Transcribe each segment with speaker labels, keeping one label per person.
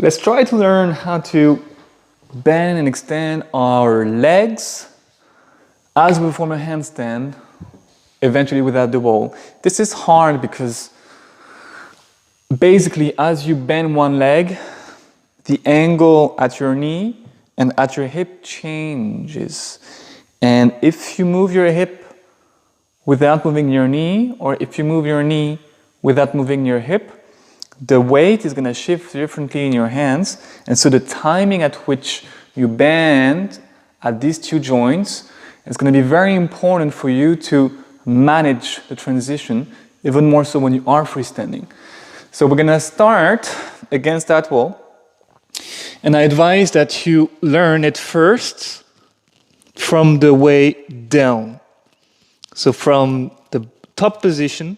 Speaker 1: Let's try to learn how to bend and extend our legs as we perform a handstand, eventually without the ball. This is hard because basically as you bend one leg, the angle at your knee and at your hip changes. And if you move your hip without moving your knee, or if you move your knee without moving your hip, the weight is going to shift differently in your hands, and so the timing at which you bend at these two joints is going to be very important for you to manage the transition, even more so when you are freestanding. So we're going to start against that wall, and I advise that you learn it first from the way down. So from the top position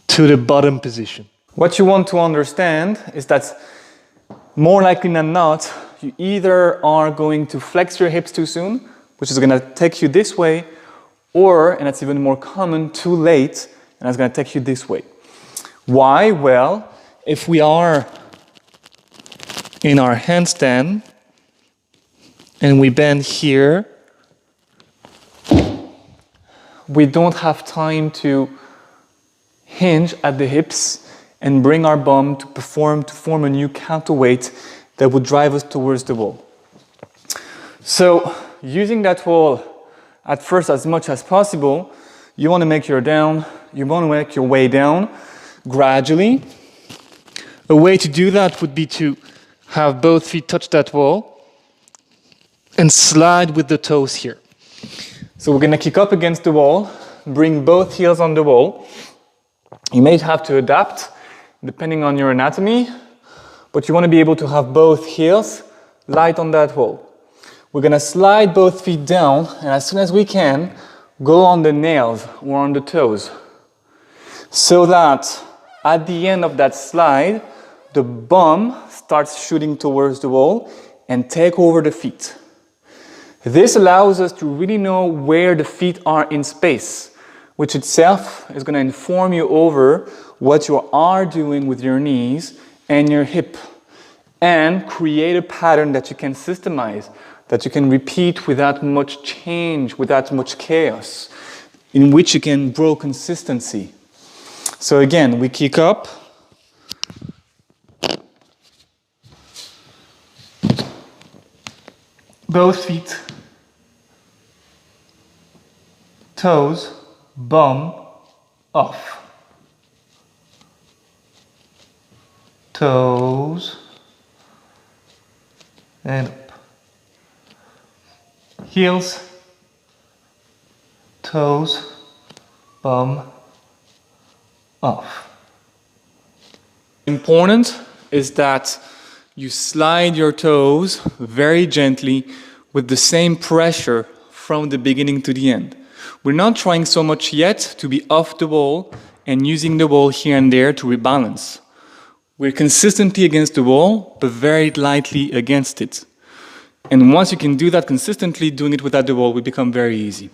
Speaker 1: to the bottom position. What you want to understand is that more likely than not, you either are going to flex your hips too soon, which is going to take you this way, or, and that's even more common, too late, and that's going to take you this way. Why? Well, if we are in our handstand and we bend here, we don't have time to hinge at the hips and bring our bum to form a new counterweight that would drive us towards the wall. So using that wall at first as much as possible, you want to make your way down gradually. A way to do that would be to have both feet touch that wall and slide with the toes here. So we're going to kick up against the wall, bring both heels on the wall. You may have to adapt depending on your anatomy, but you want to be able to have both heels light on that wall. We're going to slide both feet down, and as soon as we can, go on the nails or on the toes, so that at the end of that slide, the bum starts shooting towards the wall and take over the feet. This allows us to really know where the feet are in space, which itself is going to inform you over what you are doing with your knees and your hip, and create a pattern that you can systemize, that you can repeat without much change, without much chaos, in which you can grow consistency. So again, we kick up, both feet, toes, bum, off. Toes, and up. Heels, toes, bum, off. Important is that you slide your toes very gently with the same pressure from the beginning to the end. We're not trying so much yet to be off the wall and using the wall here and there to rebalance. We're consistently against the wall, but very lightly against it. And once you can do that consistently, doing it without the wall will become very easy.